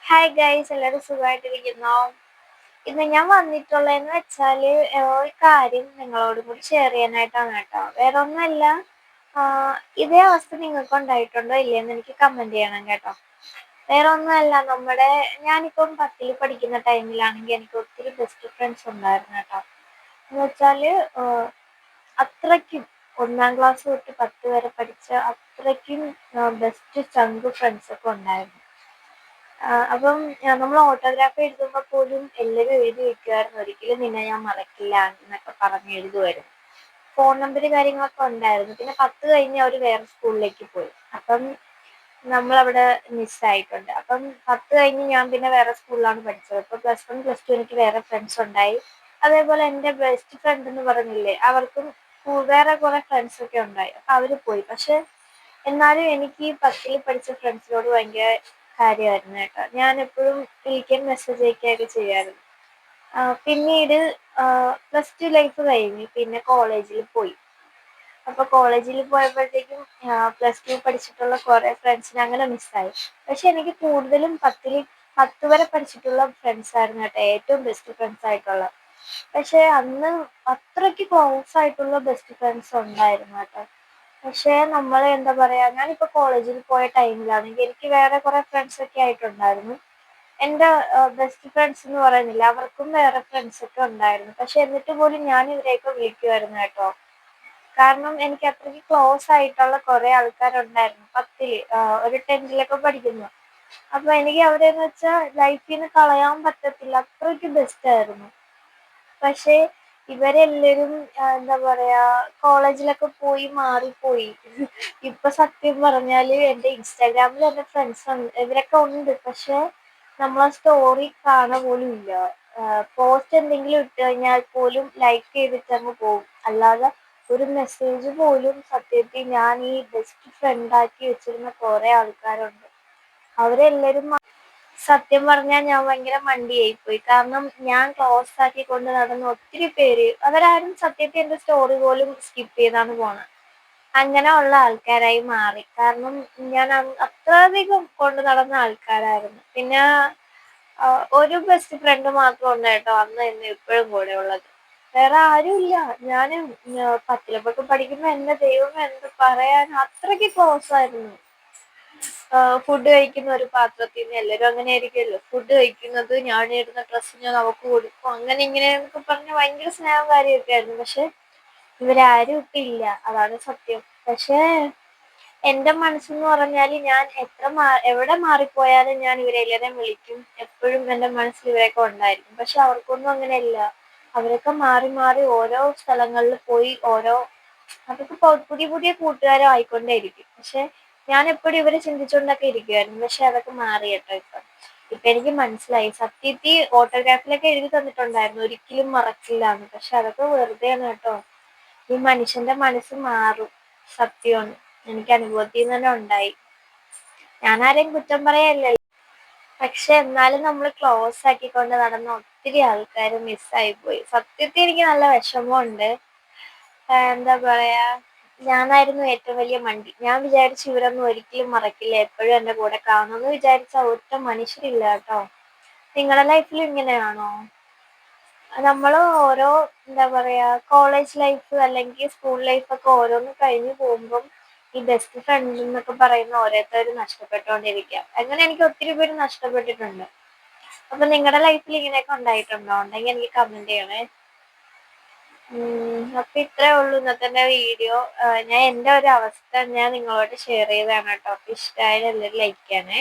Hi guys, എല്ലാവരും സുഖമായിട്ടിരിക്കുന്നോ? ഇന്ന് ഞാൻ വന്നിട്ടുള്ളതെന്ന് വെച്ചാല് ഒരു കാര്യം നിങ്ങളോടും കൂടി ഷെയർ ചെയ്യാനായിട്ടാണ് കേട്ടോ. വേറെ ഒന്നുമല്ല. ഇതേ അവസ്ഥ നിങ്ങൾക്ക് ഉണ്ടായിട്ടുണ്ടോ ഇല്ലയെന്ന് എനിക്ക് കമന്റ് ചെയ്യണം കേട്ടോ. വേറെ ഒന്നുമല്ല, ഞാനിപ്പം 10ൽ പഠിക്കുന്ന ടൈമിലാണെങ്കിൽ എനിക്ക് ഒത്തിരി ബെസ്റ്റ് ഫ്രണ്ട്സ് ഉണ്ടായിരുന്നു കേട്ടോ. എന്ന് വെച്ചാല് അത്രയ്ക്കും 1ാം ക്ലാസ് തൊട്ട് 10 വരെ പഠിച്ച അത്രയ്ക്കും ബെസ്റ്റ് ചങ്ക് ഫ്രണ്ട്സ് ഒക്കെ ഉണ്ടായിരുന്നു. അപ്പം നമ്മൾ ഓട്ടോഗ്രാഫ് എഴുതുമ്പോൾ പോലും എല്ലാവരും എഴുതി വെക്കുമായിരുന്നു, ഒരിക്കലും നിന്നെ ഞാൻ മറക്കില്ല എന്നൊക്കെ പറഞ്ഞ് എഴുതുമായിരുന്നു. ഫോൺ നമ്പർ കാര്യങ്ങളൊക്കെ ഉണ്ടായിരുന്നു. പിന്നെ 10 കഴിഞ്ഞ് അവർ വേറെ സ്കൂളിലേക്ക് പോയി. അപ്പം നമ്മളവിടെ മിസ്സായിട്ടുണ്ട്. അപ്പം 10 കഴിഞ്ഞ് ഞാൻ പിന്നെ വേറെ സ്കൂളിലാണ് പഠിച്ചത്. അപ്പോൾ +1 +2 എനിക്ക് വേറെ ഫ്രണ്ട്സ് ഉണ്ടായി. അതേപോലെ എൻ്റെ ബെസ്റ്റ് ഫ്രണ്ട് എന്ന് പറഞ്ഞില്ലേ, അവർക്കും വേറെ കുറേ ഫ്രണ്ട്സൊക്കെ ഉണ്ടായി. അപ്പം അവർ പോയി. പക്ഷെ എന്നാലും എനിക്ക് 10ൽ പഠിച്ച ഫ്രണ്ട്സിനോട് ഭയങ്കര കാര്യമായിരുന്നു കേട്ടോ. ഞാൻ എപ്പോഴും വിളിക്കാൻ മെസ്സേജ് അയക്കുകയൊക്കെ ചെയ്യുമായിരുന്നു. പിന്നീട് +2 ലൈഫ് കഴിഞ്ഞ് പിന്നെ കോളേജിൽ പോയി. അപ്പോൾ കോളേജിൽ പോയപ്പോഴത്തേക്കും +2 പഠിച്ചിട്ടുള്ള കുറേ ഫ്രണ്ട്സിനെ അങ്ങനെ മിസ്സായി. പക്ഷെ എനിക്ക് കൂടുതലും 10 വരെ പഠിച്ചിട്ടുള്ള ഫ്രണ്ട്സ് ആയിരുന്നു കേട്ടോ ഏറ്റവും ബെസ്റ്റ് ഫ്രണ്ട്സ് ആയിട്ടുള്ള. പക്ഷെ അന്ന് അത്രയ്ക്ക് ക്ലോസ് ആയിട്ടുള്ള ബെസ്റ്റ് ഫ്രണ്ട്സ് ഉണ്ടായിരുന്നു കേട്ടോ. പക്ഷേ നമ്മൾ എന്താ പറയുക, ഞാനിപ്പോൾ കോളേജിൽ പോയ ടൈമിലാണെങ്കിൽ എനിക്ക് വേറെ കുറേ ഫ്രണ്ട്സൊക്കെ ആയിട്ടുണ്ടായിരുന്നു. എൻ്റെ ബെസ്റ്റ് ഫ്രണ്ട്സ് എന്ന് പറയുന്നില്ല, അവർക്കും വേറെ ഫ്രണ്ട്സൊക്കെ ഉണ്ടായിരുന്നു. പക്ഷെ എന്നിട്ട് പോലും ഞാൻ ഇവരെയൊക്കെ വിളിക്കുമായിരുന്നു കേട്ടോ. കാരണം എനിക്ക് അത്രയ്ക്ക് ക്ലോസ് ആയിട്ടുള്ള കുറേ ആൾക്കാരുണ്ടായിരുന്നു 10ൽ. ഒരു 10ലൊക്കെ പഠിക്കുന്നു. അപ്പോൾ എനിക്ക് അവരെന്ന് വെച്ചാൽ ലൈഫിൽ നിന്ന് കളയാൻ പറ്റത്തില്ല, അത്രയ്ക്ക് ബെസ്റ്റായിരുന്നു. പക്ഷേ ഇവരെല്ലാവരും എന്താ പറയുക, കോളേജിലൊക്കെ പോയി മാറിപ്പോയി. ഇപ്പം സത്യം പറഞ്ഞാൽ എൻ്റെ ഇൻസ്റ്റാഗ്രാമിൽ എൻ്റെ ഫ്രണ്ട്സ് ഇവരൊക്കെ ഉണ്ട്. പക്ഷേ നമ്മളെ സ്റ്റോറി കാണുക പോലും ഇല്ല. പോസ്റ്റ് എന്തെങ്കിലും ഇട്ട് കഴിഞ്ഞാൽ പോലും ലൈക്ക് ചെയ്തിട്ടങ്ങ് പോകും. അല്ലാതെ ഒരു മെസ്സേജ് പോലും സത്യത്തിൽ ഞാൻ ഈ ബെസ്റ്റ് ഫ്രണ്ടാക്കി വെച്ചിരുന്ന കുറേ ആൾക്കാരുണ്ട്. അവരെല്ലാവരും സത്യം പറഞ്ഞാൽ ഞാൻ ഭയങ്കര മണ്ടിയായിപ്പോയി. കാരണം ഞാൻ ക്ലോസ് ആക്കി കൊണ്ട് നടന്ന ഒത്തിരി പേര് അവരാരും സത്യത്തിൽ എൻ്റെ സ്റ്റോറി പോലും സ്കിപ്പ് ചെയ്താണ് പോണത്. അങ്ങനെ ഉള്ള ആൾക്കാരായി മാറി. കാരണം ഞാൻ അത്രയധികം കൊണ്ട് നടന്ന ആൾക്കാരായിരുന്നു. പിന്നെ ഒരു ബെസ്റ്റ് ഫ്രണ്ട് മാത്രം ഉണ്ട് കേട്ടോ അന്ന് എന്നെ ഇപ്പോഴും കൂടെ ഉള്ളത്. വേറെ ആരുമില്ല. ഞാൻ 10ലൊക്കെ പഠിക്കുമ്പോൾ എൻ്റെ ദൈവമേ എന്ത് പറയാൻ, അത്രയ്ക്ക് ക്ലോസ് ആയിരുന്നു. ഫുഡ് കഴിക്കുന്ന ഒരു പാത്രത്തിൽ നിന്ന്, എല്ലാവരും അങ്ങനെ ആയിരിക്കുമല്ലോ, ഫുഡ് കഴിക്കുന്നത് ഞാൻ ഇടുന്ന ഡ്രസ്സ് ഞാൻ അവൾക്ക് കൊടുക്കും, അങ്ങനെ ഇങ്ങനെ എന്നൊക്കെ പറഞ്ഞ് ഭയങ്കര സ്നേഹം കാര്യമൊക്കെ ആയിരുന്നു. പക്ഷെ ഇവരാരും ഇപ്പം ഇല്ല, അതാണ് സത്യം. പക്ഷേ എൻ്റെ മനസ്സെന്ന് പറഞ്ഞാൽ ഞാൻ എവിടെ മാറിപ്പോയാലും ഞാൻ ഇവരെല്ലാവരെയും വിളിക്കും. എപ്പോഴും എൻ്റെ മനസ്സിൽ ഇവരൊക്കെ ഉണ്ടായിരിക്കും. പക്ഷെ അവർക്കൊന്നും അങ്ങനെയല്ല. അവരൊക്കെ മാറി മാറി ഓരോ സ്ഥലങ്ങളിൽ പോയി അവർക്ക് പുതിയ പുതിയ കൂട്ടുകാരും ആയിക്കൊണ്ടേയിരിക്കും. പക്ഷെ ഞാൻ എപ്പോഴും ഇവരെ ചിന്തിച്ചുകൊണ്ടൊക്കെ ഇരിക്കുമായിരുന്നു. പക്ഷെ അതൊക്കെ മാറി കേട്ടോ. ഇപ്പം എനിക്ക് മനസ്സിലായി, സത്യത്തിൽ ഓട്ടോഗ്രാഫിലൊക്കെ എഴുതി തന്നിട്ടുണ്ടായിരുന്നു ഒരിക്കലും മറക്കില്ല എന്ന്. പക്ഷെ അതൊക്കെ വെറുതെയാണ് കേട്ടോ. ഈ മനുഷ്യന്റെ മനസ്സ് മാറും, സത്യമാണ്. എനിക്ക് അനുഭവത്തിൽ നിന്ന് തന്നെ ഉണ്ടായി. ഞാൻ ആരെയും കുറ്റം പറയല്ല. പക്ഷെ എന്നാലും നമ്മൾ ക്ലോസ് ആക്കിക്കൊണ്ട് നടന്ന ഒത്തിരി ആൾക്കാർ മിസ്സായിപ്പോയി. സത്യത്തിൽ എനിക്ക് നല്ല വിഷമമുണ്ട്. എന്താ പറയാ, ഞാനായിരുന്നു ഏറ്റവും വലിയ മണ്ടി. ഞാൻ വിചാരിച്ചു ഇവരൊന്നും ഒരിക്കലും മറക്കില്ല, എപ്പോഴും എൻ്റെ കൂടെ കാണുമെന്ന് വിചാരിച്ച ഒറ്റ മനുഷ്യരില്ല കേട്ടോ. നിങ്ങളുടെ ലൈഫിൽ ഇങ്ങനെയാണോ? നമ്മൾ ഓരോ എന്താ പറയുക, കോളേജ് ലൈഫ് അല്ലെങ്കിൽ സ്കൂൾ ലൈഫൊക്കെ ഓരോന്ന് കഴിഞ്ഞ് പോകുമ്പം ഈ ബെസ്റ്റ് ഫ്രണ്ട് എന്നൊക്കെ പറയുന്ന ഓരോരുത്തർ നഷ്ടപ്പെട്ടുകൊണ്ടിരിക്കുക. അങ്ങനെ എനിക്ക് ഒത്തിരി പേര് നഷ്ടപ്പെട്ടിട്ടുണ്ട്. അപ്പം നിങ്ങളുടെ ലൈഫിൽ ഇങ്ങനെയൊക്കെ ഉണ്ടായിട്ടുണ്ടോ? ഉണ്ടെങ്കിൽ എനിക്ക് കമന്റ് ചെയ്യണേ. അപ്പം ഇത്രേ ഉള്ളൂ ഇന്നത്തെ എൻ്റെ വീഡിയോ. ഞാൻ എൻ്റെ ഒരു അവസ്ഥ ഞാൻ നിങ്ങളോട് ഷെയർ ചെയ്തതാണ് കേട്ടോ. അപ്പം ഇഷ്ടമായാലും എല്ലാവരും ലൈക്ക് ചെയ്യണേ.